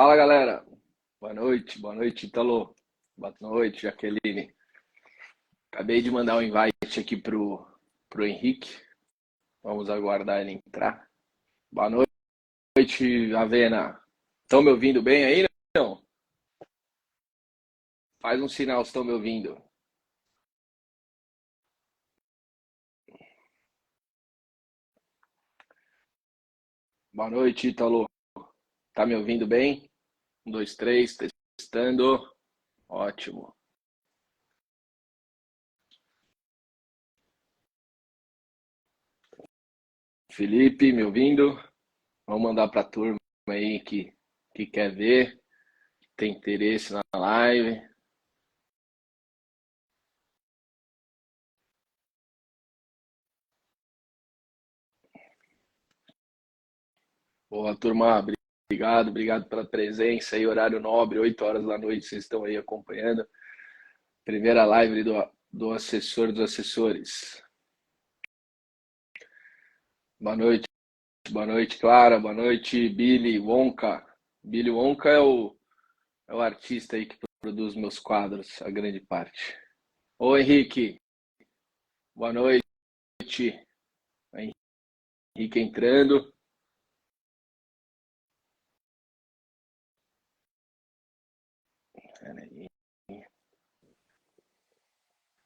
Fala, galera. Boa noite, Italo. Boa noite, Jaqueline. Acabei de mandar um invite aqui pro Henrique. Vamos aguardar ele entrar. Boa noite, Avena. Estão me ouvindo bem aí, não? Faz um sinal se estão me ouvindo. Boa noite, Italo. Tá me ouvindo bem? Um, dois, três, testando. Ótimo. Felipe, me ouvindo? Vamos mandar para a turma aí que quer ver, tem interesse na live. Boa, turma, obrigado pela presença aí, horário nobre, 8 horas da noite, vocês estão aí acompanhando. Primeira live do assessor dos assessores. Boa noite, Clara, boa noite, Billy Wonka. Billy Wonka é o artista aí que produz meus quadros, a grande parte. Ô, Henrique, boa noite. Henrique entrando.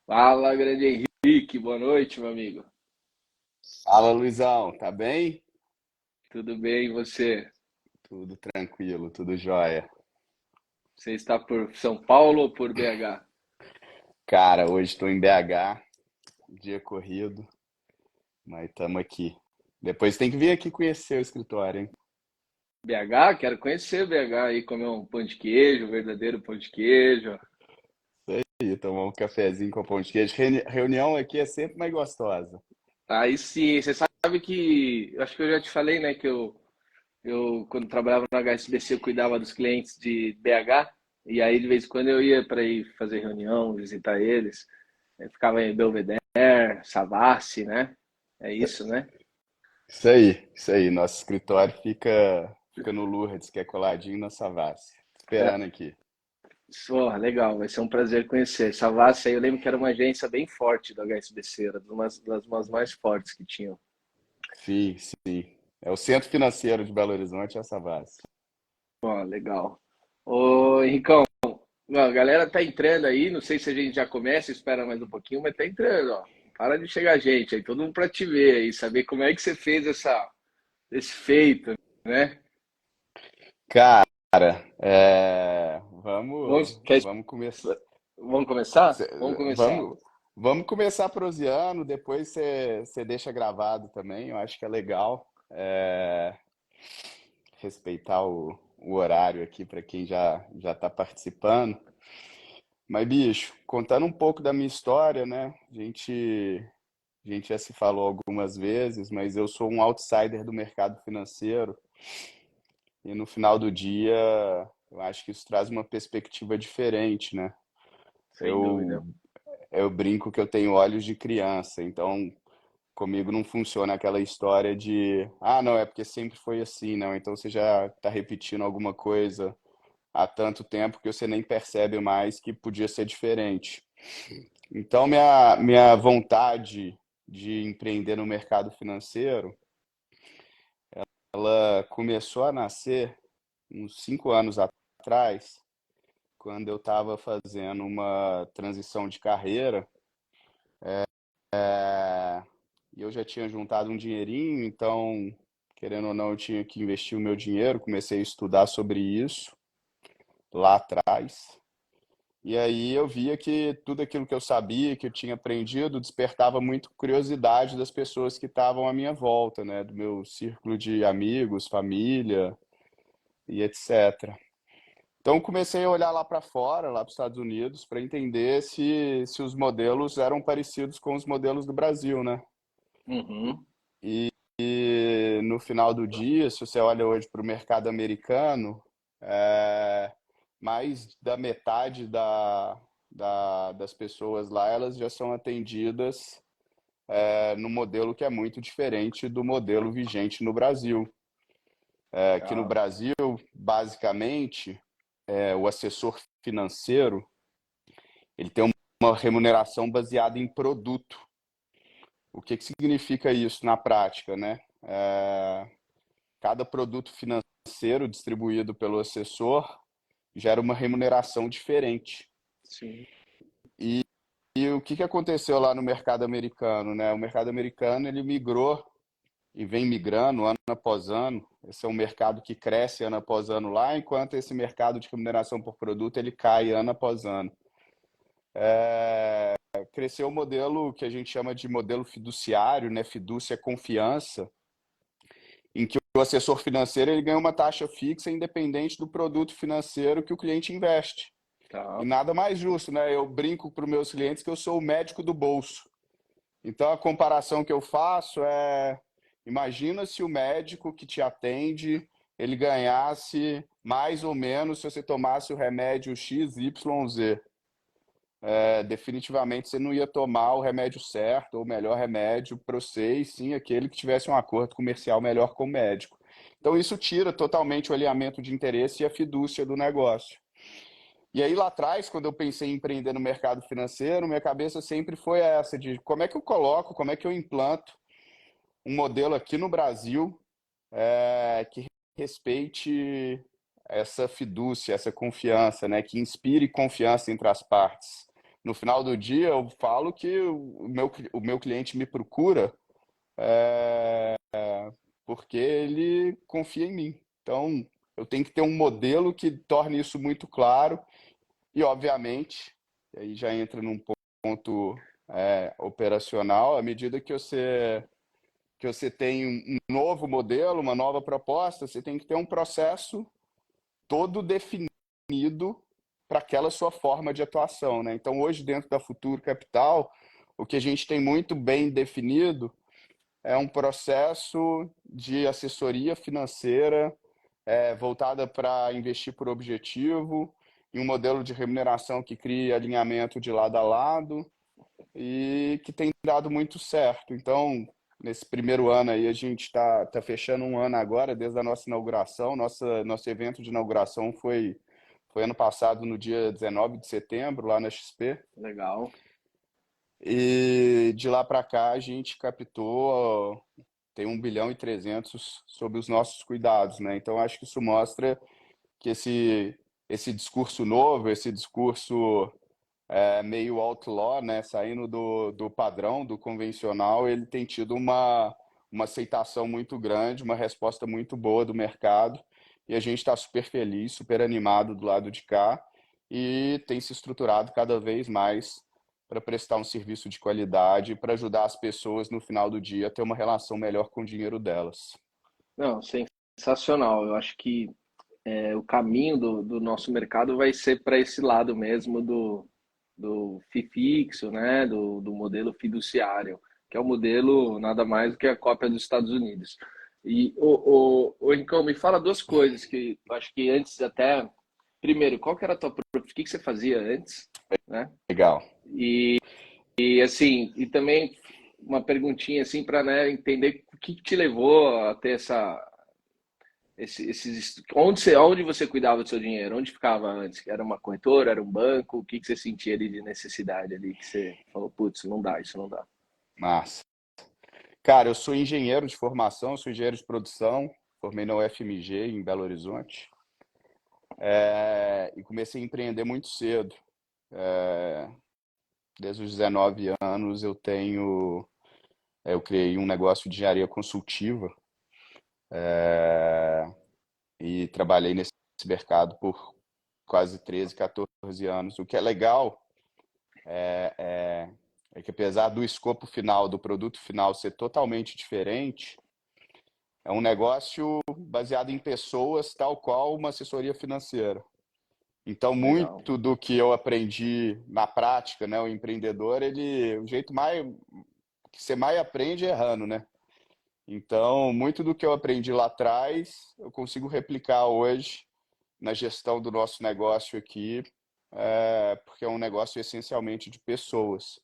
Fala, grande Henrique, boa noite, meu amigo. Fala, Luizão, tá bem? Tudo bem, e você? Tudo tranquilo, tudo jóia. Você está por São Paulo ou por BH? Cara, hoje estou em BH, dia corrido, mas estamos aqui. Depois tem que vir aqui conhecer o escritório, hein? BH? Quero conhecer BH aí, comer um pão de queijo, um verdadeiro pão de queijo. E tomar um cafezinho com pão de queijo. Reunião aqui é sempre mais gostosa. Aí sim, você sabe que, acho que eu já te falei, né, que eu quando trabalhava no HSBC, eu cuidava dos clientes de BH, e aí de vez em quando eu ia para ir fazer reunião, visitar eles. Eu ficava em Belvedere, Savassi, né? É isso, né? Isso aí. Nosso escritório fica no Lourdes, que é coladinho na Savassi. Esperando aqui. Porra, legal, vai ser um prazer conhecer. Savassi, aí eu lembro que era uma agência bem forte do HSBC, era das mais fortes que tinham. Sim, sim. É o centro financeiro de Belo Horizonte, é a Savassi. Ó, legal. Ô, Henricão, a galera tá entrando aí, não sei se a gente já começa, espera mais um pouquinho, mas tá entrando, ó. Para de chegar gente aí, todo mundo para te ver aí, saber como é que você fez esse feito, né? Cara, vamos, Vamos, quer, vamos começar. vamos começar? Cê- Vamos começar. vamos começar proseando, depois você deixa gravado também, eu acho que é legal respeitar o horário aqui para quem já está participando. Mas, bicho, contando um pouco da minha história, né? A gente já se falou algumas vezes, mas eu sou um outsider do mercado financeiro e no final do dia eu acho que isso traz uma perspectiva diferente, né? Sem Eu, dúvida. eu brinco que eu tenho olhos de criança, então comigo não funciona aquela história de, ah, não, é porque sempre foi assim, não. Então você já está repetindo alguma coisa há tanto tempo que você nem percebe mais que podia ser diferente. Então minha vontade de empreender no mercado financeiro, ela começou a nascer uns 5 anos atrás, quando eu estava fazendo uma transição de carreira. E eu já tinha juntado um dinheirinho, então, querendo ou não, eu tinha que investir o meu dinheiro. Comecei a estudar sobre isso lá atrás. E aí eu via que tudo aquilo que eu sabia, que eu tinha aprendido, despertava muito curiosidade das pessoas que estavam à minha volta, né? Do meu círculo de amigos, família e etc. Então comecei a olhar lá para fora, lá para os Estados Unidos, para entender se os modelos eram parecidos com os modelos do Brasil, né? Uhum. E no final do dia, se você olha hoje para o mercado americano, mais da metade das pessoas lá, elas já são atendidas no modelo que é muito diferente do modelo vigente no Brasil. Aqui no Legal. Brasil, basicamente, o assessor financeiro, ele tem uma remuneração baseada em produto. O que que significa isso na prática, né? Cada produto financeiro distribuído pelo assessor gera uma remuneração diferente. Sim. E o que que aconteceu lá no mercado americano, né? O mercado americano, ele migrou e vem migrando ano após ano. Esse é um mercado que cresce ano após ano lá, enquanto esse mercado de remuneração por produto, ele cai ano após ano. Cresceu o modelo que a gente chama de modelo fiduciário, né? Fidúcia é confiança, em que o assessor financeiro ele ganha uma taxa fixa independente do produto financeiro que o cliente investe. E Tá. nada mais justo, né? Eu brinco para os meus clientes que eu sou o médico do bolso. Então a comparação que eu faço é: imagina se o médico que te atende, ele ganhasse mais ou menos se você tomasse o remédio XYZ. Definitivamente você não ia tomar o remédio certo, ou o melhor remédio para você, e sim aquele que tivesse um acordo comercial melhor com o médico. Então isso tira totalmente o alinhamento de interesse e a fidúcia do negócio. E aí lá atrás, quando eu pensei em empreender no mercado financeiro, minha cabeça sempre foi essa, de como é que eu coloco, como é que eu implanto um modelo aqui no Brasil que respeite essa fidúcia, essa confiança, né? Que inspire confiança entre as partes. No final do dia, eu falo que o meu cliente me procura porque ele confia em mim. Então, eu tenho que ter um modelo que torne isso muito claro e, obviamente, aí já entra num ponto operacional, à medida que você tem um novo modelo, uma nova proposta, você tem que ter um processo todo definido para aquela sua forma de atuação, né? Então, hoje, dentro da Futuro Capital, o que a gente tem muito bem definido é um processo de assessoria financeira voltada para investir por objetivo, em um modelo de remuneração que crie alinhamento de lado a lado e que tem dado muito certo. Então, nesse primeiro ano aí, a gente está fechando um ano agora, desde a nossa inauguração. Nosso evento de inauguração foi ano passado, no dia 19 de setembro, lá na XP. Legal. E de lá para cá, a gente captou, tem 1,3 bilhão sob os nossos cuidados, né? Então, acho que isso mostra que esse discurso novo, esse discurso meio outlaw, né, saindo do padrão, do convencional, ele tem tido uma aceitação muito grande, uma resposta muito boa do mercado, e a gente está super feliz, super animado do lado de cá, e tem se estruturado cada vez mais para prestar um serviço de qualidade, para ajudar as pessoas no final do dia a ter uma relação melhor com o dinheiro delas. Não, sensacional. Eu acho que o caminho do nosso mercado vai ser para esse lado mesmo do FII fixo, né? Do modelo fiduciário, que é o modelo nada mais do que a cópia dos Estados Unidos. E o Rincão, me fala duas coisas que eu acho que antes até. Primeiro, qual que era a tua o que você fazia antes, né? Legal. E assim, e também uma perguntinha assim para, né, entender o que te levou a ter onde você cuidava do seu dinheiro, onde ficava antes? Era uma corretora, era um banco? O que que você sentia ali de necessidade ali que você falou, putz, não dá, isso não dá. Massa. Cara, eu sou engenheiro de formação, sou engenheiro de produção, formei na UFMG em Belo Horizonte, e comecei a empreender muito cedo. Desde os 19 anos eu criei um negócio de engenharia consultiva e trabalhei nesse mercado por quase 13, 14 anos. O que é legal é que, apesar do escopo final, do produto final ser totalmente diferente, é um negócio baseado em pessoas, tal qual uma assessoria financeira. Então, Legal. muito do que eu aprendi na prática, né, o empreendedor, o jeito mais que você mais aprende é errando, né? Então, muito do que eu aprendi lá atrás, eu consigo replicar hoje na gestão do nosso negócio aqui, porque é um negócio essencialmente de pessoas.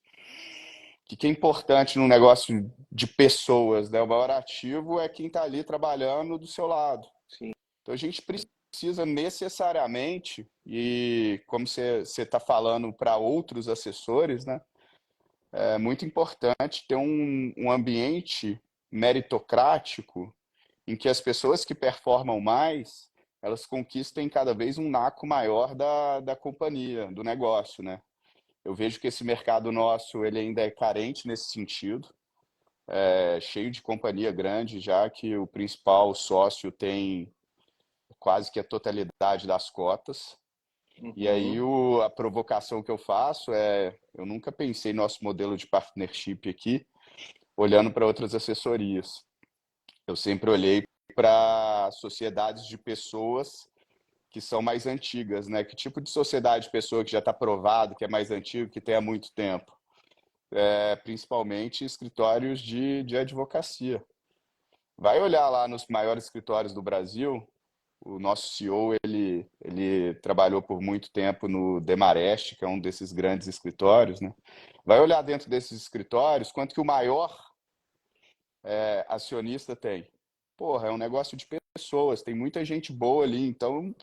O que é importante num negócio de pessoas, né? O maior ativo é quem está ali trabalhando do seu lado. sim. Então a gente precisa necessariamente, e como você está falando para outros assessores, né, é muito importante ter um ambiente meritocrático em que as pessoas que performam mais, elas conquistem cada vez um naco maior da companhia, do negócio, né? Eu vejo que esse mercado nosso ele ainda é carente nesse sentido, cheio de companhia grande, já que o principal sócio tem quase que a totalidade das cotas. E aí Uhum, a provocação que eu faço é, eu nunca pensei nosso modelo de partnership aqui, olhando para outras assessorias. Eu sempre olhei para sociedades de pessoas que são mais antigas, né? Que tipo de sociedade de pessoa que já está provado, que é mais antigo, que tem há muito tempo? Principalmente escritórios de advocacia. Vai olhar lá nos maiores escritórios do Brasil, o nosso CEO, ele trabalhou por muito tempo no Demarest, que é um desses grandes escritórios, né? Vai olhar dentro desses escritórios quanto que o maior acionista tem. Porra, é um negócio de pessoas, tem muita gente boa ali, então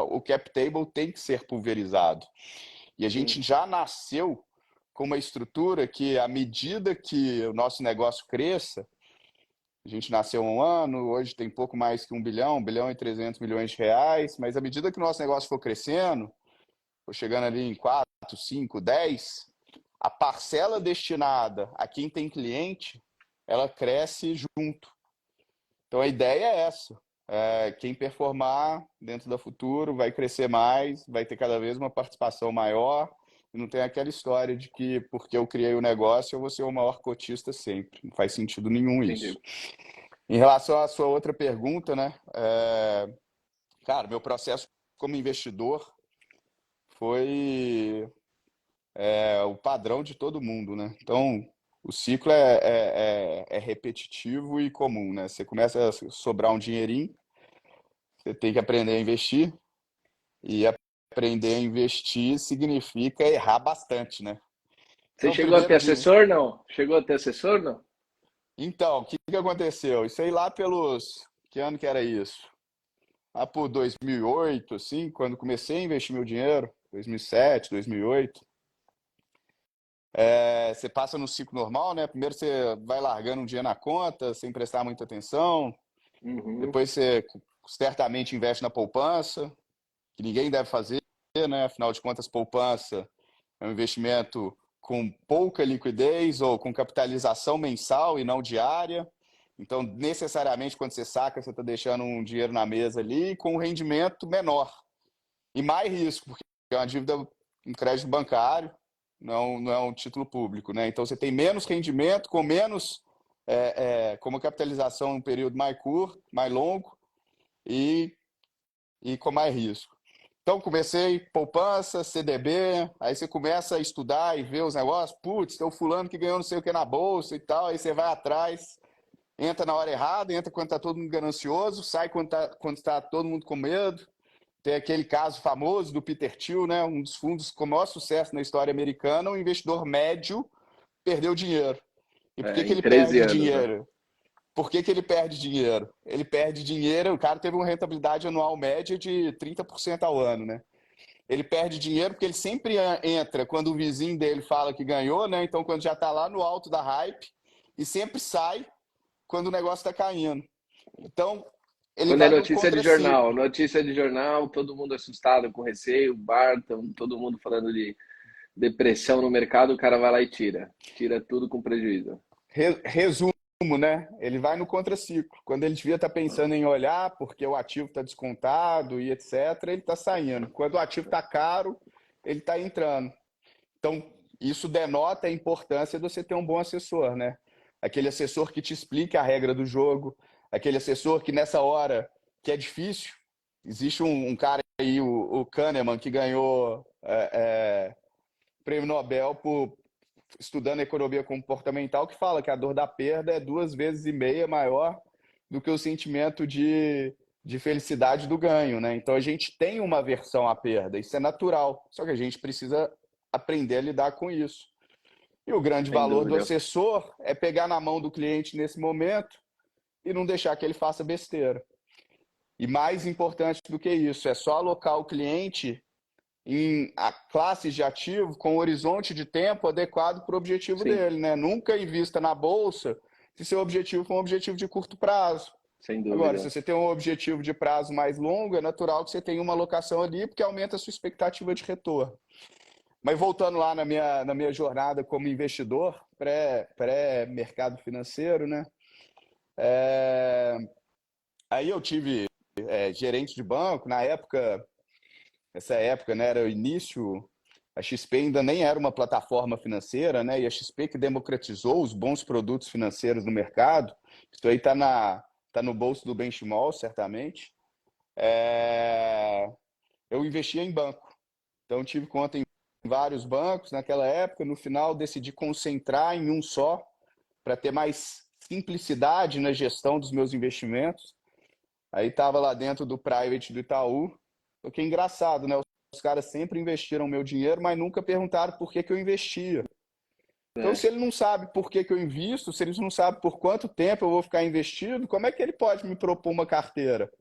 o cap table tem que ser pulverizado. E a sim. gente já nasceu com uma estrutura que, à medida que o nosso negócio cresça, a gente nasceu há um ano, hoje tem pouco mais que 1 bilhão e 300 milhões de reais, mas à medida que o nosso negócio for crescendo, for chegando ali em 4, 5, 10, a parcela destinada a quem tem cliente, ela cresce junto. Então a ideia é essa. Quem performar dentro da Futuro vai crescer mais, vai ter cada vez uma participação maior. E não tem aquela história de que porque eu criei o negócio eu vou ser o maior cotista sempre. Não faz sentido nenhum isso. Entendi. Em relação à sua outra pergunta, né? Cara, meu processo como investidor foi o padrão de todo mundo, né? Então, o ciclo é repetitivo e comum, né? Você começa a sobrar um dinheirinho, você tem que aprender a investir, e aprender a investir significa errar bastante, né? Você Então, chegou a ter primeiro de... assessor, não? Chegou a ter assessor, não? Então, o que que aconteceu? Isso aí lá pelos... Que ano que era isso? Lá por 2008, assim, quando comecei a investir meu dinheiro, 2007, 2008. Você passa no ciclo normal, né? Primeiro você vai largando um dia na conta, sem prestar muita atenção. Uhum, Depois você certamente investe na poupança, que ninguém deve fazer, né? Afinal de contas, poupança é um investimento com pouca liquidez ou com capitalização mensal e não diária. Então, necessariamente, quando você saca, você está deixando um dinheiro na mesa ali com um rendimento menor e mais risco, porque é uma dívida, um crédito bancário, não é um título público, né? Então, você tem menos rendimento, com menos, com uma capitalização em um período mais curto, mais longo e, e com mais risco. Então, comecei poupança, CDB, aí você começa a estudar e ver os negócios. Putz, tem o fulano que ganhou não sei o que na bolsa e tal. Aí você vai atrás, entra na hora errada, entra quando está todo mundo ganancioso, sai quando tá todo mundo com medo. Tem aquele caso famoso do Peter Thiel, né? Um dos fundos com maior sucesso na história americana. Um investidor médio perdeu dinheiro. E por que que em ele 13 perde anos, né? dinheiro? Por que que ele perde dinheiro? Ele perde dinheiro, o cara teve uma rentabilidade anual média de 30% ao ano, né? Ele perde dinheiro porque ele sempre entra quando o vizinho dele fala que ganhou, né? Então, quando já está lá no alto da hype, e sempre sai quando o negócio está caindo. Então, ele Quando é vai num contraciclo. notícia de jornal, todo mundo assustado, com receio, todo mundo falando de depressão no mercado, o cara vai lá e tira. Tira tudo com prejuízo. Resumo, né? Ele vai no contraciclo. Quando ele devia estar pensando em olhar, porque o ativo está descontado e etc., ele está saindo. Quando o ativo está caro, ele está entrando. Então, isso denota a importância de você ter um bom assessor, né? Aquele assessor que te explique a regra do jogo, aquele assessor que nessa hora que é difícil, existe um cara aí, o Kahneman, que ganhou prêmio Nobel por estudando economia comportamental, que fala que a dor da perda é 2,5 vezes maior do que o sentimento de felicidade do ganho, né? Então a gente tem uma aversão à perda, isso é natural, só que a gente precisa aprender a lidar com isso. E o grande Sem valor do dúvida. assessor é pegar na mão do cliente nesse momento e não deixar que ele faça besteira. E mais importante do que isso, é só alocar o cliente em classes de ativo com horizonte de tempo adequado para o objetivo Sim, dele, né? Nunca invista na bolsa se seu objetivo for um objetivo de curto prazo. sem Agora, se dúvida. você tem um objetivo de prazo mais longo, é natural que você tenha uma alocação ali, porque aumenta a sua expectativa de retorno. Mas voltando lá na minha jornada como investidor, pré-mercado financeiro, né? É, Aí eu tive gerente de banco, na época, essa época, né, era o início, a XP ainda nem era uma plataforma financeira, né? E a XP que democratizou os bons produtos financeiros no mercado. Isso aí tá no bolso do Benchimol, certamente. É, eu investia em banco. Então, tive conta em vários bancos naquela época. No final, decidi concentrar em um só, para ter mais simplicidade na gestão dos meus investimentos. Aí estava lá dentro do private do Itaú. O que é engraçado, né? Os caras sempre investiram meu dinheiro, mas nunca perguntaram por que que eu investia. Então, É. se ele não sabe por que que eu invisto, se ele não sabe por quanto tempo eu vou ficar investido, como é que ele pode me propor uma carteira?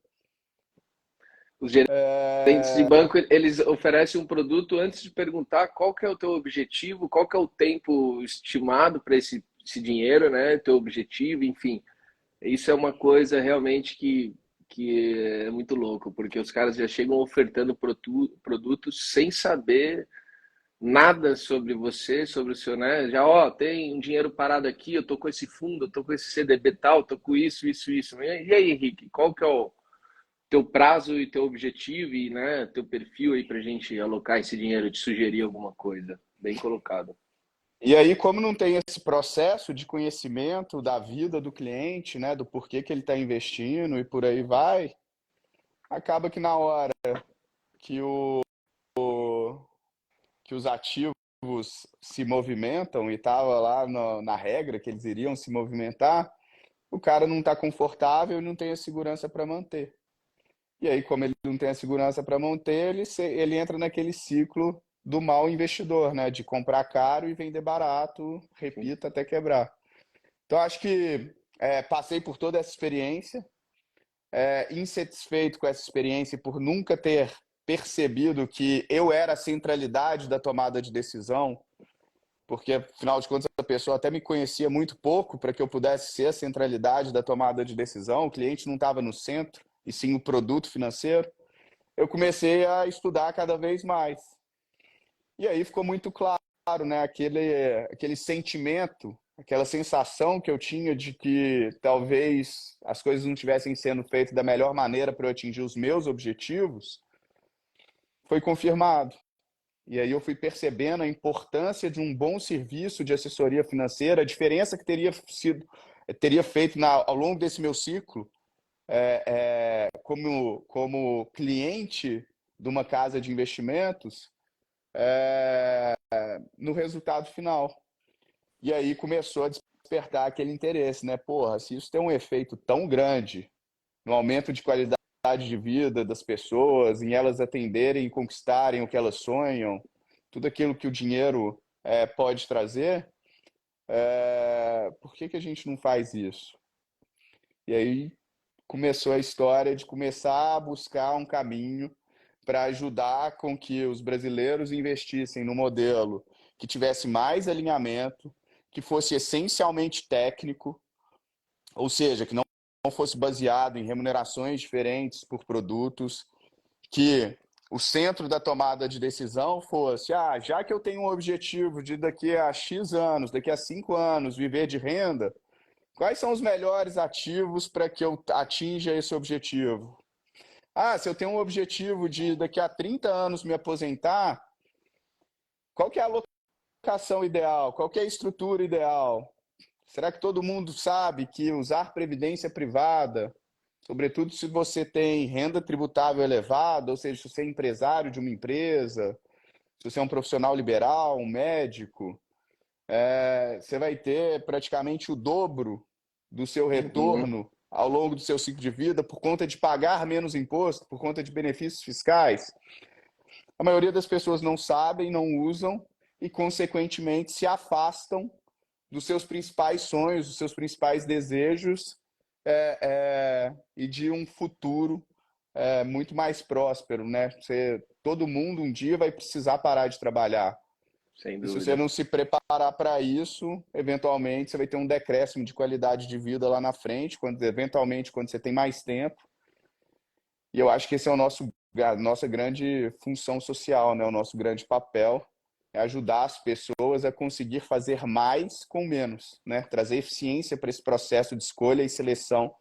Os gerentes de banco, eles oferecem um produto antes de perguntar qual que é o teu objetivo, qual que é o tempo estimado para esse dinheiro, né? Teu objetivo, enfim. Isso é uma coisa realmente que é muito louco, porque os caras já chegam ofertando produtos sem saber nada sobre você, sobre o seu, né? Já, ó, tem um dinheiro parado aqui, eu tô com esse fundo, eu tô com esse CDB tal, tô com isso, isso, isso. E aí, Henrique, qual que é o teu prazo e teu objetivo e, né, teu perfil aí pra gente alocar esse dinheiro, te sugerir alguma coisa? Bem colocado. E aí, como não tem esse processo de conhecimento da vida do cliente, né, do porquê que ele está investindo e por aí vai, acaba que na hora que, que os ativos se movimentam e estava lá na regra que eles iriam se movimentar, o cara não está confortável e não tem a segurança para manter. E aí, como ele não tem a segurança para manter, ele entra naquele ciclo do mau investidor, né? De comprar caro e vender barato, Sim. repita, até quebrar. Então, acho que passei por toda essa experiência, insatisfeito com essa experiência por nunca ter percebido que eu era a centralidade da tomada de decisão, porque, afinal de contas, a pessoa até me conhecia muito pouco para que eu pudesse ser a centralidade da tomada de decisão, o cliente não estava no centro, e sim o produto financeiro. Eu comecei a estudar cada vez mais. E aí ficou muito claro, né, aquele sentimento, aquela sensação que eu tinha de que talvez as coisas não estivessem sendo feitas da melhor maneira para eu atingir os meus objetivos, foi confirmado. E aí eu fui percebendo a importância de um bom serviço de assessoria financeira, a diferença que teria feito ao longo desse meu ciclo, como cliente de uma casa de investimentos, no resultado final. E aí começou a despertar aquele interesse, né? Porra, se isso tem um efeito tão grande no aumento de qualidade de vida das pessoas, em elas atenderem e conquistarem o que elas sonham, tudo aquilo que o dinheiro pode trazer, por que que a gente não faz isso? E aí começou a história de começar a buscar um caminho para ajudar com que os brasileiros investissem no modelo que tivesse mais alinhamento, que fosse essencialmente técnico, ou seja, que não fosse baseado em remunerações diferentes por produtos, que o centro da tomada de decisão fosse, já que eu tenho um objetivo de daqui a X anos, daqui a 5 anos, viver de renda, quais são os melhores ativos para que eu atinja esse objetivo? Se eu tenho um objetivo de daqui a 30 anos me aposentar, qual que é a alocação ideal? Qual que é a estrutura ideal? Será que todo mundo sabe que usar previdência privada, sobretudo se você tem renda tributável elevada, ou seja, se você é empresário de uma empresa, se você é um profissional liberal, um médico, você vai ter praticamente o dobro do seu Uhum. retorno ao longo do seu ciclo de vida por conta de pagar menos imposto, por conta de benefícios fiscais. A maioria das pessoas não sabem, não usam e, consequentemente, se afastam dos seus principais sonhos, dos seus principais desejos e de um futuro muito mais próspero, né? Todo mundo um dia vai precisar parar de trabalhar. Sem E se você dúvida. não se preparar para isso, eventualmente você vai ter um decréscimo de qualidade de vida lá na frente, eventualmente quando você tem mais tempo. E eu acho que esse é a nossa grande função social, né? O nosso grande papel é ajudar as pessoas a conseguir fazer mais com menos, né? Trazer eficiência para esse processo de escolha e seleção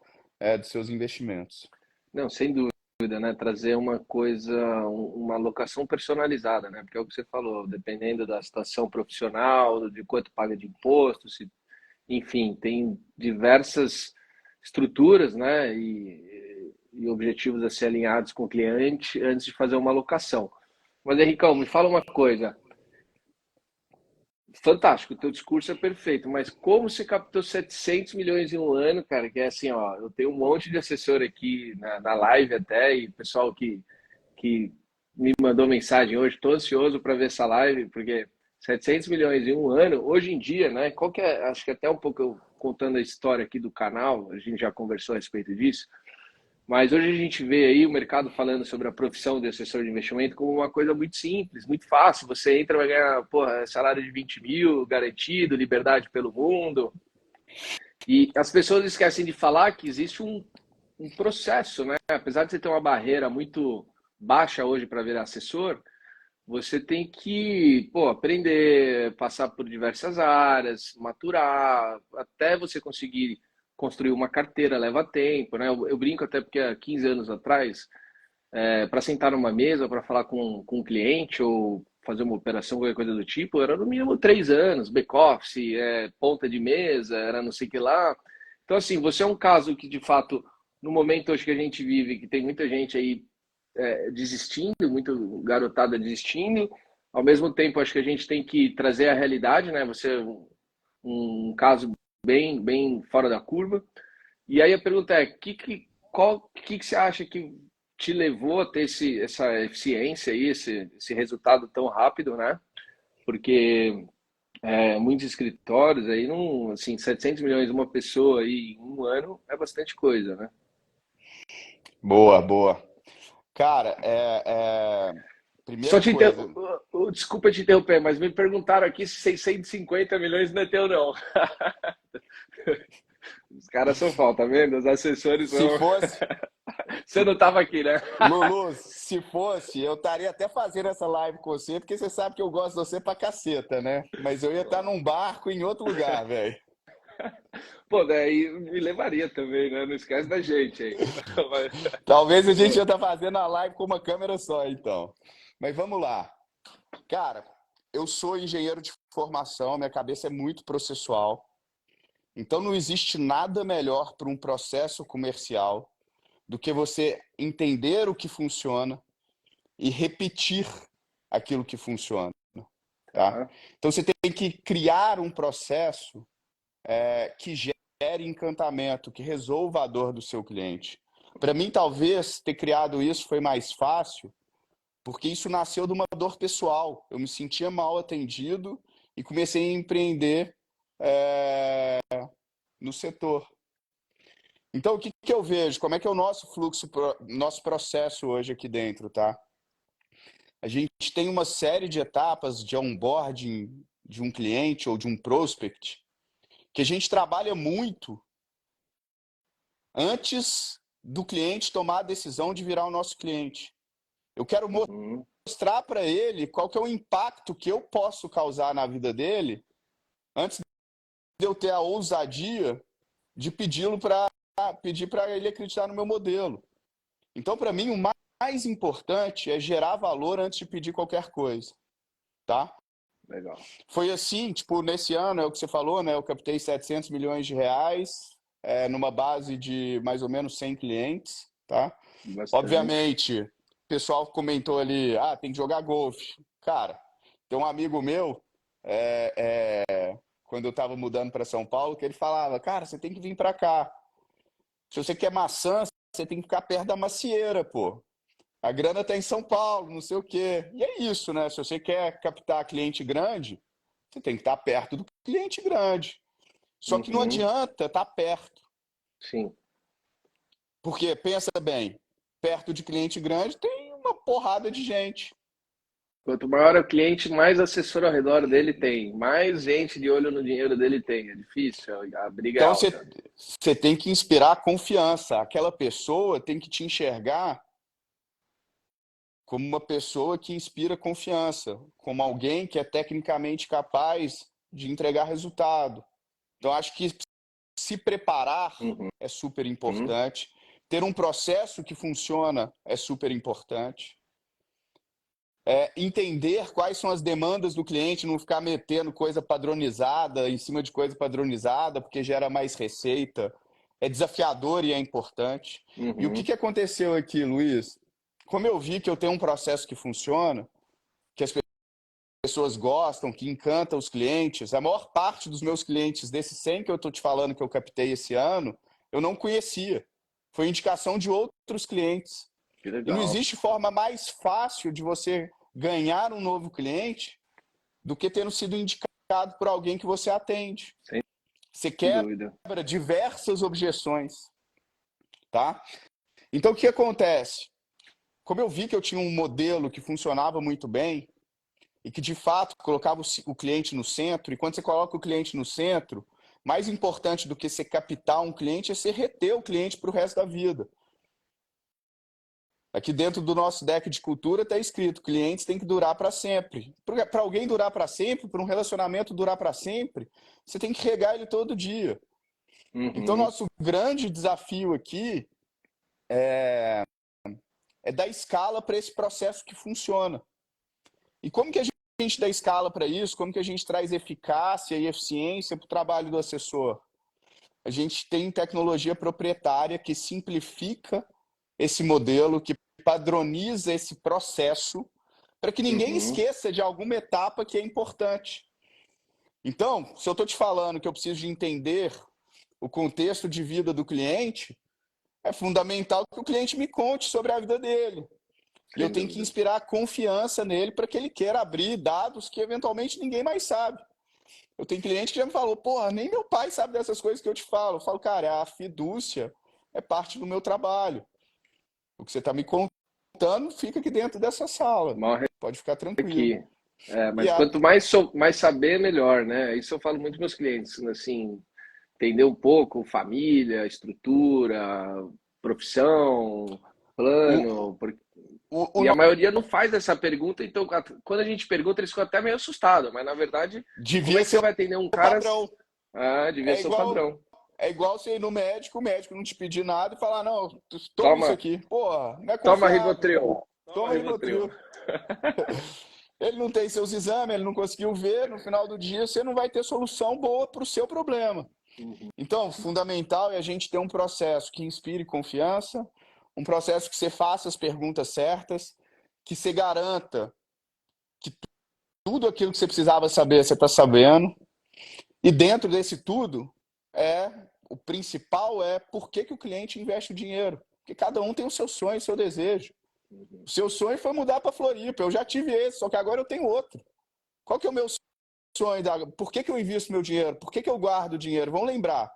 dos seus investimentos. Não, sem dúvida, né? Trazer uma coisa, uma alocação personalizada, né? Porque é o que você falou, dependendo da situação profissional, de quanto paga de imposto, se, enfim, tem diversas estruturas, né? E objetivos a ser alinhados com o cliente antes de fazer uma alocação. Mas, Henricão, me fala uma coisa. Fantástico, o teu discurso é perfeito, mas como você captou 700 milhões em um ano, cara, que é assim, ó, eu tenho um monte de assessor aqui na live até, e pessoal que me mandou mensagem hoje, estou ansioso para ver essa live, porque 700 milhões em um ano, hoje em dia, né, qual que é, acho que até um pouco eu contando a história aqui do canal, a gente já conversou a respeito disso, mas hoje a gente vê aí o mercado falando sobre a profissão de assessor de investimento como uma coisa muito simples, muito fácil. Você entra, vai ganhar, porra, salário de 20 mil, garantido, liberdade pelo mundo. E as pessoas esquecem de falar que existe um processo, né? Apesar de você ter uma barreira muito baixa hoje para virar assessor, você tem que, pô, aprender, passar por diversas áreas, maturar, até você conseguir construir uma carteira leva tempo, né? Eu brinco até porque há 15 anos atrás, para sentar numa mesa, para falar com um cliente ou fazer uma operação, qualquer coisa do tipo, era no mínimo 3 anos, back-office, ponta de mesa, era não sei o que lá. Então, assim, você é um caso que, de fato, no momento hoje que a gente vive, que tem muita gente aí desistindo, muito garotada desistindo. Ao mesmo tempo, acho que a gente tem que trazer a realidade, né? Você é um caso bem fora da curva. E aí a pergunta é, que você acha que te levou a ter essa eficiência aí, esse resultado tão rápido, né? Porque muitos escritórios aí, não, assim, 700 milhões uma pessoa aí em um ano é bastante coisa, né? Boa, boa. Cara, Só primeira te coisa, Desculpa te interromper, mas me perguntaram aqui se 650 milhões não é teu, não. Os caras são falta, tá vendo? Os assessores se são. fosse, Você não estava aqui, né? Lulu, se fosse, eu estaria até fazendo essa live com você, porque você sabe que eu gosto de você pra caceta, né? Mas eu ia estar num barco em outro lugar, velho. Pô, daí me levaria também, né? Não esquece da gente aí. Talvez a gente ia estar fazendo a live com uma câmera só, então. Mas vamos lá. Cara, eu sou engenheiro de formação, minha cabeça é muito processual. Então não existe nada melhor para um processo comercial do que você entender o que funciona e repetir aquilo que funciona, tá? Tá, Então você tem que criar um processo que gere encantamento, que resolva a dor do seu cliente. Para mim, talvez ter criado isso foi mais fácil, porque isso nasceu de uma dor pessoal. Eu me sentia mal atendido e comecei a empreender é, no setor. Então, o que eu vejo? Como é que é o nosso fluxo, nosso processo hoje aqui dentro, tá? A gente tem uma série de etapas de onboarding de um cliente ou de um prospect que a gente trabalha muito antes do cliente tomar a decisão de virar o nosso cliente. Eu quero uhum, mostrar para ele qual que é o impacto que eu posso causar na vida dele antes de eu ter a ousadia de pedir para ele acreditar no meu modelo. Então, para mim, o mais importante é gerar valor antes de pedir qualquer coisa, tá? legal. Foi assim, tipo, nesse ano, é o que você falou, né? Eu captei 700 milhões de reais, numa base de mais ou menos 100 clientes, tá? Bastante. Obviamente, o pessoal comentou ali, tem que jogar golfe. Cara, tem um amigo meu, quando eu estava mudando para São Paulo, que ele falava, cara, você tem que vir para cá. Se você quer maçã, você tem que ficar perto da macieira, pô. A grana tá em São Paulo, não sei o quê. E é isso, né? Se você quer captar cliente grande, você tem que estar perto do cliente grande. Só que não Uhum, adianta estar perto. sim. Porque, pensa bem, perto de cliente grande tem uma porrada de gente. Quanto maior o cliente, mais assessor ao redor dele tem, mais gente de olho no dinheiro dele tem. É difícil, a briga é Então alta. você tem que inspirar confiança. Aquela pessoa tem que te enxergar como uma pessoa que inspira confiança, como alguém que é tecnicamente capaz de entregar resultado. Então, acho que se preparar Uhum. é super importante. Ter um processo que funciona é super importante. Entender quais são as demandas do cliente, não ficar metendo coisa padronizada em cima de coisa padronizada, porque gera mais receita. É desafiador e é importante. E o Uhum. que aconteceu aqui, Luiz? Como eu vi que eu tenho um processo que funciona, que as pessoas gostam, que encanta os clientes, a maior parte dos meus clientes, desses 100 que eu estou te falando que eu captei esse ano, eu não conhecia. Foi indicação de outros clientes. Que E não legal. existe forma mais fácil de você ganhar um novo cliente do que tendo sido indicado por alguém que você atende. Sem Você quebra dúvida. diversas objeções, tá? Então, o que acontece? Como eu vi que eu tinha um modelo que funcionava muito bem e que, de fato, colocava o cliente no centro, e quando você coloca o cliente no centro, mais importante do que você captar um cliente é você reter o cliente para o resto da vida. Aqui dentro do nosso deck de cultura está escrito: clientes têm que durar para sempre. Para alguém durar para sempre, para um relacionamento durar para sempre, você tem que regar ele todo dia. Então, Uhum. nosso grande desafio aqui é dar escala para esse processo que funciona. E como que a gente dá escala para isso? Como que a gente traz eficácia e eficiência para o trabalho do assessor? A gente tem tecnologia proprietária que simplifica esse modelo, que padroniza esse processo, para que ninguém Uhum. esqueça de alguma etapa que é importante. Então, se eu estou te falando que eu preciso de entender o contexto de vida do cliente, é fundamental que o cliente me conte sobre a vida dele. E eu Sem tenho que dúvida. inspirar confiança nele para que ele queira abrir dados que eventualmente ninguém mais sabe. Eu tenho cliente que já me falou: porra, nem meu pai sabe dessas coisas que eu te falo. Eu falo: cara, a fidúcia é parte do meu trabalho. O que você está me contando fica aqui dentro dessa sala. Mal Pode ficar tranquilo. aqui. É, E mas a... quanto mais, mais saber, melhor, né? Isso eu falo muito para meus clientes, assim, entender um pouco família, estrutura, profissão, o, plano, o, e o, a maioria não faz essa pergunta, então quando a gente pergunta, eles ficam até meio assustados, mas na verdade, como é devia que você ser vai atender um o cara? padrão. Ah, devia É ser o igual, padrão. é igual você ir no médico, o médico não te pedir nada e falar: não, toma isso Toma, aqui. Porra, não é toma confiável. Rivotril. Toma Toma Rivotril. Rivotril. Ele não tem seus exames, ele não conseguiu ver, no final do dia você não vai ter solução boa para o seu problema. Uhum. Então, fundamental é a gente ter um processo que inspire confiança, um processo que você faça as perguntas certas, que você garanta que tudo aquilo que você precisava saber, você está sabendo. E dentro desse tudo, o principal é por que o cliente investe o dinheiro. Porque cada um tem o seu sonho, o seu desejo. O seu sonho foi mudar para Floripa, eu já tive esse, só que agora eu tenho outro. Qual que é o meu sonho? Por que eu invisto meu dinheiro? Por que eu guardo o dinheiro? Vamos lembrar,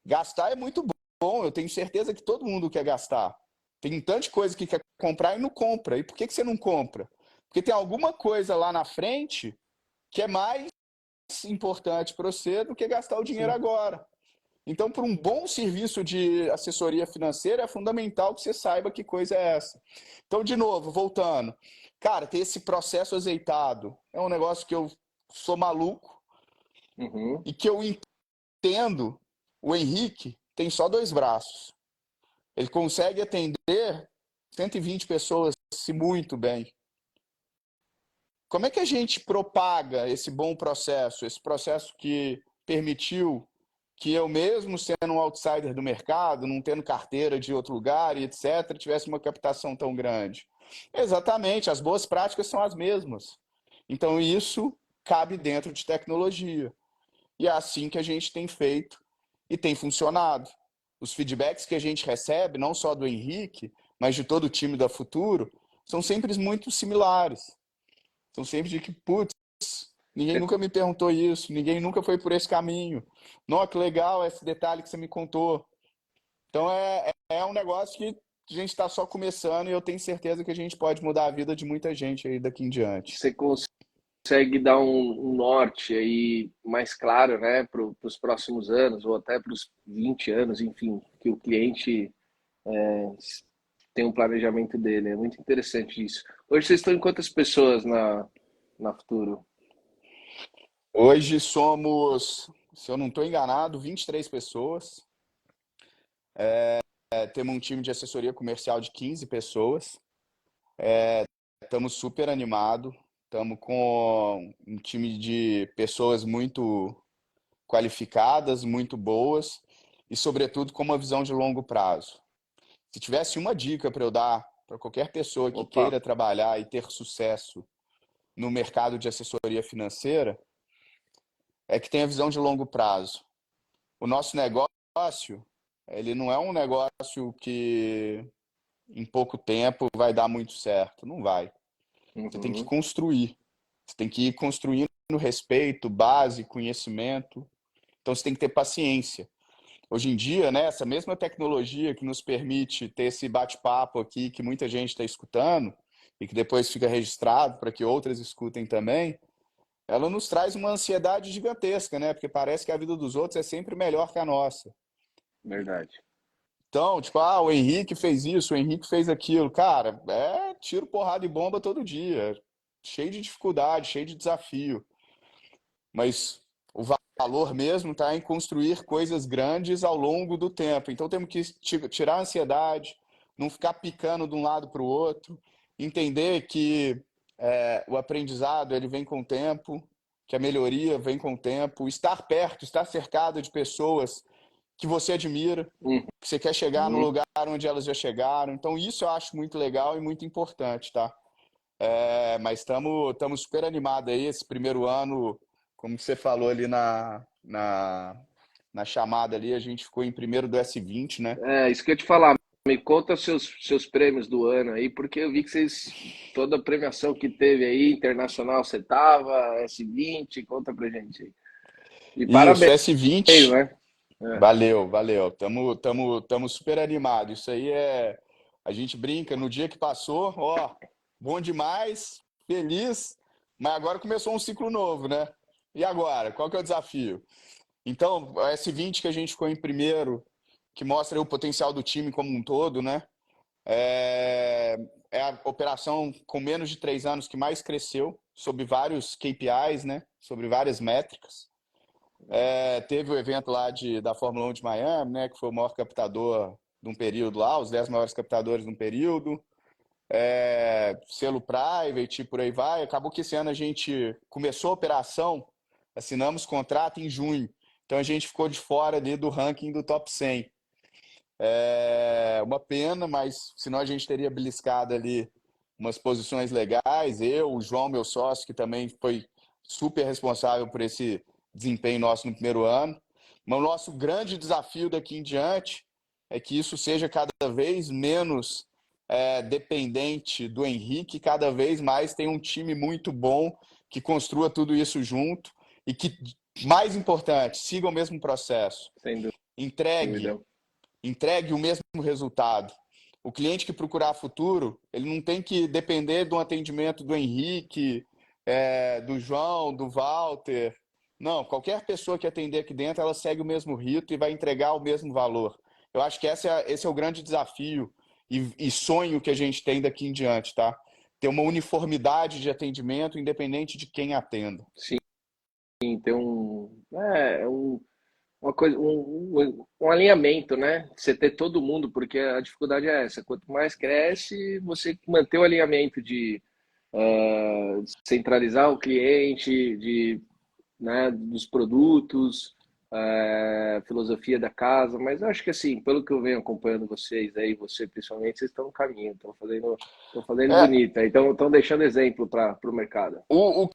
gastar é muito bom, eu tenho certeza que todo mundo quer gastar. Tem tanta coisa que quer comprar e não compra. E por que você não compra? Porque tem alguma coisa lá na frente que é mais importante para você do que gastar o dinheiro Sim. agora. Então, para um bom serviço de assessoria financeira, é fundamental que você saiba que coisa é essa. Então, de novo, voltando. Cara, ter esse processo azeitado é um negócio que eu sou maluco Uhum. e que eu entendo. O Henrique tem só dois braços. Ele consegue atender 120 pessoas se muito bem. Como é que a gente propaga esse bom processo, esse processo que permitiu que eu mesmo, sendo um outsider do mercado, não tendo carteira de outro lugar e etc., tivesse uma captação tão grande? Exatamente, as boas práticas são as mesmas. Então, isso cabe dentro de tecnologia. E é assim que a gente tem feito e tem funcionado. Os feedbacks que a gente recebe, não só do Henrique, mas de todo o time da Futuro, são sempre muito similares. São sempre de que, putz, ninguém nunca me perguntou isso, ninguém nunca foi por esse caminho. Nossa, que legal esse detalhe que você me contou. Então é um negócio que a gente está só começando e eu tenho certeza que a gente pode mudar a vida de muita gente aí daqui em diante. Você consegue dar um norte aí mais claro, né, para os próximos anos ou até para os 20 anos, enfim, que o cliente tem um planejamento dele. É muito interessante isso. Hoje vocês estão em quantas pessoas na Futuro? Hoje somos, se eu não estou enganado, 23 pessoas. Temos um time de assessoria comercial de 15 pessoas. Estamos super animados. Estamos com um time de pessoas muito qualificadas, muito boas e, sobretudo, com uma visão de longo prazo. Se tivesse uma dica para eu dar para qualquer pessoa que Opa, queira trabalhar e ter sucesso no mercado de assessoria financeira, é que tenha visão de longo prazo. O nosso negócio, ele não é um negócio que em pouco tempo vai dar muito certo. Não vai. Você tem que uhum, construir. Você tem que ir construindo respeito, base, conhecimento. Então você tem que ter paciência. Hoje em dia, né, essa mesma tecnologia que nos permite ter esse bate-papo aqui, que muita gente está escutando, e que depois fica registrado para que outras escutem também, ela nos traz uma ansiedade gigantesca, né? Porque parece que a vida dos outros é sempre melhor que a nossa. verdade. Então, tipo, o Henrique fez isso, o Henrique fez aquilo. Cara, é tiro, porrada e bomba todo dia. Cheio de dificuldade, cheio de desafio. Mas o valor mesmo está em construir coisas grandes ao longo do tempo. Então temos que tirar a ansiedade, não ficar picando de um lado para o outro, entender que o aprendizado ele vem com o tempo, que a melhoria vem com o tempo, estar perto, estar cercado de pessoas que você admira, que você quer chegar no Uhum. lugar onde elas já chegaram. Então isso eu acho muito legal e muito importante, tá? Mas estamos super animados aí. Esse primeiro ano, como você falou ali na chamada ali, a gente ficou em primeiro do S20, né? É, isso que eu ia te falar. Me conta seus prêmios do ano aí, porque eu vi que vocês, toda a premiação que teve aí, internacional, você tava, S20, conta pra gente aí. E Isso, parabéns, S20. né? É, Valeu, valeu. Tamo super animado. Isso aí é. A gente brinca no dia que passou, ó, bom demais, feliz, mas agora começou um ciclo novo, né? E agora? Qual que é o desafio? Então, a S20 que a gente ficou em primeiro, que mostra aí o potencial do time como um todo, né? É a operação com menos de 3 anos que mais cresceu, sobre vários KPIs, né? Sobre várias métricas. Teve o evento lá da Fórmula 1 de Miami, né? Que foi o maior captador de um período lá, os 10 maiores captadores de um período. Selo private, por aí vai. Acabou que esse ano a gente começou a operação, assinamos contrato em junho. Então a gente ficou de fora ali do ranking do top 100. Uma pena, mas senão a gente teria beliscado ali umas posições legais. Eu, o João, meu sócio, que também foi super responsável por esse desempenho nosso no primeiro ano. Mas o nosso grande desafio daqui em diante é que isso seja cada vez menos dependente do Henrique, cada vez mais tem um time muito bom que construa tudo isso junto e que, mais importante, siga o mesmo processo. sem Entregue dúvida. entregue o mesmo resultado. O cliente que procurar futuro, ele não tem que depender do atendimento do Henrique, do João, do Walter. Não, qualquer pessoa que atender aqui dentro, ela segue o mesmo rito e vai entregar o mesmo valor. Eu acho que esse é o grande desafio e sonho que a gente tem daqui em diante, tá? Ter uma uniformidade de atendimento, independente de quem atenda. Sim, tem uma coisa, um alinhamento, né? Você ter todo mundo, porque a dificuldade é essa. Quanto mais cresce, você manter o alinhamento de centralizar o cliente, né, dos produtos, filosofia da casa, mas eu acho que assim, pelo que eu venho acompanhando vocês aí, você principalmente, vocês estão no caminho, estão fazendo É, bonito, então estão deixando exemplo para o mercado. o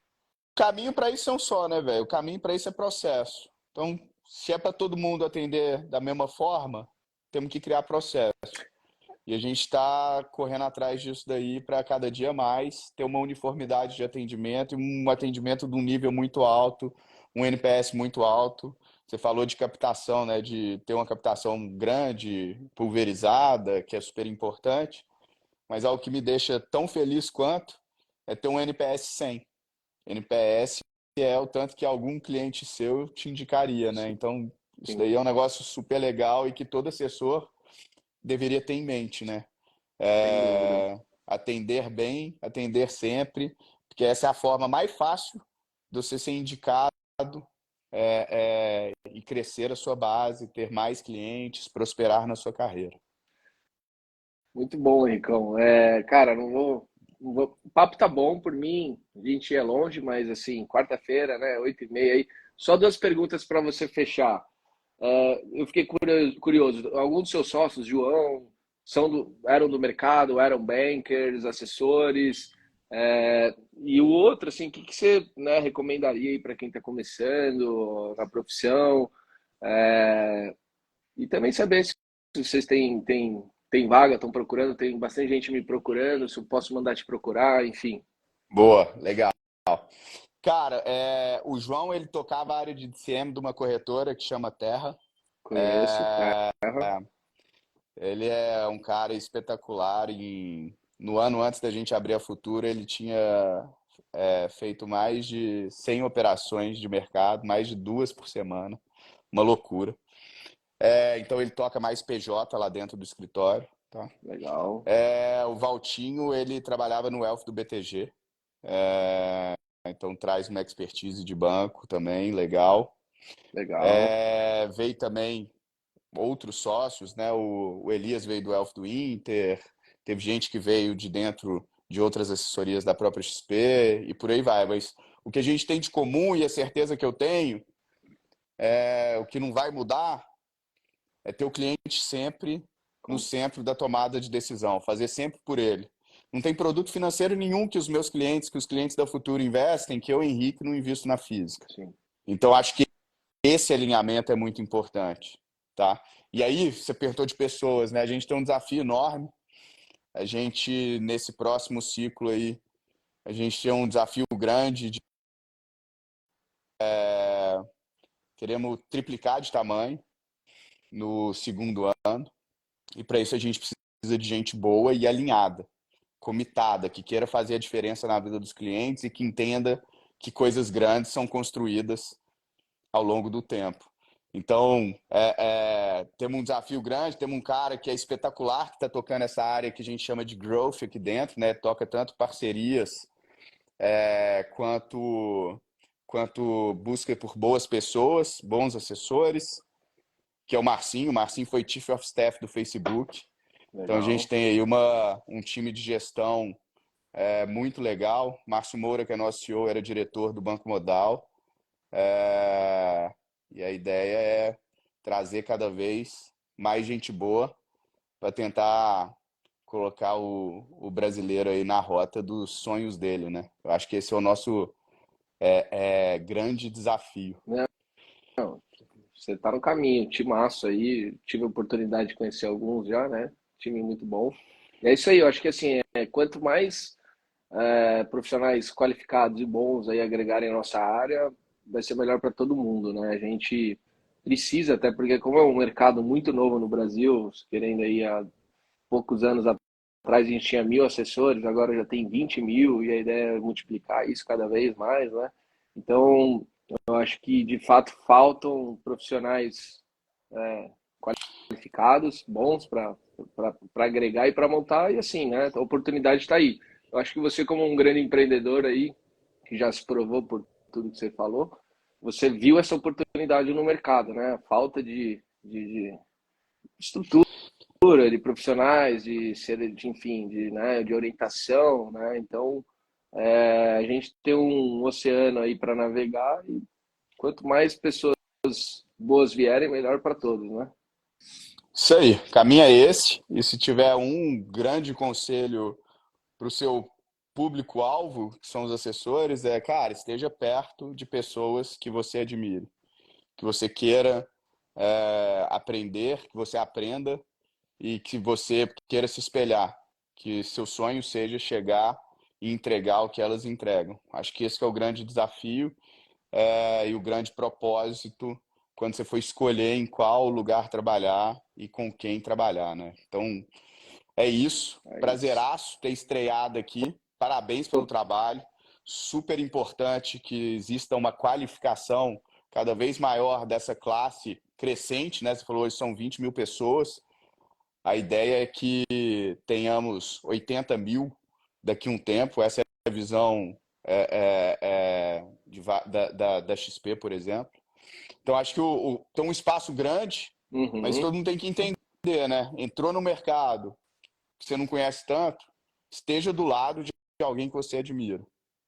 caminho para isso é um só, né, velho? O caminho para isso é processo. Então, se é para todo mundo atender da mesma forma, temos que criar processo. E a gente está correndo atrás disso daí para cada dia mais ter uma uniformidade de atendimento e um atendimento de um nível muito alto, um NPS muito alto. Você falou de captação, né? De ter uma captação grande, pulverizada, que é super importante. Mas algo que me deixa tão feliz quanto é ter um NPS 100. NPS é o tanto que algum cliente seu te indicaria, né? Então, isso Sim, daí é um negócio super legal e que todo assessor deveria ter em mente, né? sem dúvida. Atender bem, atender sempre, porque essa é a forma mais fácil de você ser indicado e crescer a sua base, ter mais clientes, prosperar na sua carreira. Muito bom, Ricão. Cara, O papo tá bom por mim. A gente é longe, mas assim, quarta-feira, né? 8h30 aí. Só duas perguntas para você fechar. Eu fiquei curioso. Alguns dos seus sócios, João, eram do mercado, eram bankers, assessores. E o outro, assim, o que você, né, recomendaria aí para quem está começando na profissão? É, e também saber se vocês têm vaga, estão procurando, tem bastante gente me procurando, se eu posso mandar te procurar, enfim. Boa, legal. Cara, o João ele tocava a área de DCM de uma corretora que chama Terra. Conheço, tá? Ele é um cara espetacular e no ano antes da gente abrir a Futura, ele tinha feito mais de 100 operações de mercado, mais de 2 por semana, uma loucura. Então ele toca mais PJ lá dentro do escritório, tá? Legal, O Valtinho, ele trabalhava no Elf do BTG, então traz uma expertise de banco também, legal. legal, Veio também outros sócios, né? O Elias veio do Elf do Inter, teve gente que veio de dentro de outras assessorias da própria XP e por aí vai. Mas o que a gente tem de comum e a certeza que eu tenho, o que não vai mudar, é ter o cliente sempre no centro da tomada de decisão, fazer sempre por ele. Não tem produto financeiro nenhum que os clientes da Futura investem, que eu, Henrique, não invisto na física. sim. Então, acho que esse alinhamento é muito importante, tá? E aí, você perguntou de pessoas, né? A gente tem um desafio enorme. A gente, nesse próximo ciclo aí, a gente tem um desafio grande de queremos triplicar de tamanho no segundo ano. E para isso a gente precisa de gente boa e alinhada, comitada, que queira fazer a diferença na vida dos clientes e que entenda que coisas grandes são construídas ao longo do tempo. Então, temos um desafio grande, temos um cara que é espetacular, que está tocando essa área que a gente chama de growth aqui dentro, né? Toca tanto parcerias quanto busca por boas pessoas, bons assessores, que é o Marcinho. O Marcinho foi Chief of Staff do Facebook. Então, a gente Legal. tem aí um time de gestão muito legal. Márcio Moura, que é nosso CEO, era diretor do Banco Modal. E a ideia é trazer cada vez mais gente boa para tentar colocar o brasileiro aí na rota dos sonhos dele, né? Eu acho que esse é o nosso grande desafio. Não, você tá no caminho, timaço aí, tive a oportunidade de conhecer alguns já, né? Time muito bom. E é isso aí, eu acho que assim, quanto mais profissionais qualificados e bons aí agregarem a nossa área, vai ser melhor para todo mundo, né? A gente precisa, até porque como é um mercado muito novo no Brasil, querendo aí há poucos anos atrás a gente tinha 1.000 assessores, agora já tem 20.000 e a ideia é multiplicar isso cada vez mais, né? Então, eu acho que de fato faltam profissionais qualificados, bons para agregar e para montar, e assim, né? A oportunidade está aí. Eu acho que você, como um grande empreendedor aí, que já se provou por tudo que você falou, você viu essa oportunidade no mercado, né? A falta de estrutura, de profissionais, enfim, né, de orientação, né? Então, a gente tem um oceano aí para navegar e quanto mais pessoas boas vierem, melhor para todos, né? Isso aí, caminho é esse. E se tiver um grande conselho para o seu público-alvo, que são os assessores, cara, esteja perto de pessoas que você admire, que você queira aprender, que você aprenda e que você queira se espelhar, que seu sonho seja chegar e entregar o que elas entregam. Acho que esse que é o grande desafio e o grande propósito quando você for escolher em qual lugar trabalhar e com quem trabalhar, né? Então, é isso. É isso. Prazeraço ter estreado aqui. Parabéns pelo Pô, trabalho. Super importante que exista uma qualificação cada vez maior dessa classe crescente, né? Você falou hoje são 20 mil pessoas. A ideia é que tenhamos 80 mil daqui a um tempo. Essa é a visão da XP, por exemplo. Então, acho que tem um espaço grande, mas uhum. todo mundo tem que entender, né? Entrou no mercado, que você não conhece tanto, esteja do lado de alguém que você admira.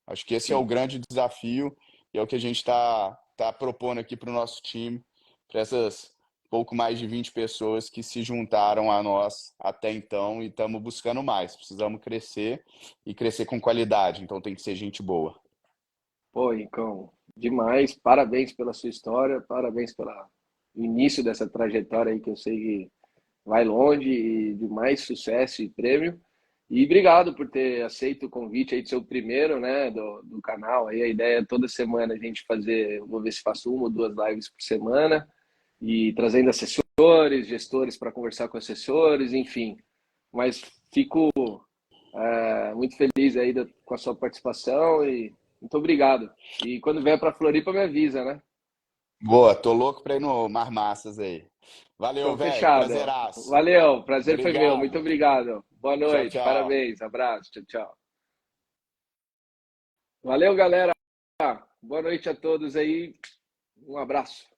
Acho que esse é o Sim. grande desafio e é o que a gente tá propondo aqui para o nosso time, para essas pouco mais de 20 pessoas que se juntaram a nós até então e estamos buscando mais. Precisamos crescer e crescer com qualidade, então tem que ser gente boa. Pô, Rincão, demais. Parabéns pela sua história, parabéns pelo início dessa trajetória aí que eu sei que vai longe e de mais sucesso e prêmio. E obrigado por ter aceito o convite aí de ser o primeiro, né, do canal. Aí a ideia é toda semana a gente fazer, vou ver se faço uma ou duas lives por semana e trazendo assessores, gestores para conversar com assessores, enfim. Mas fico muito feliz aí com a sua participação e muito obrigado. E quando vier para Floripa, me avisa, né? Boa, tô louco para ir no Mar Massas aí. Valeu, Então, velho. fechado. Prazeraço. Valeu, prazer foi meu. Muito Obrigado. obrigado. Boa Tchau, noite, tchau. parabéns, abraço, tchau, tchau. Valeu, galera. Boa noite a todos aí. Um abraço.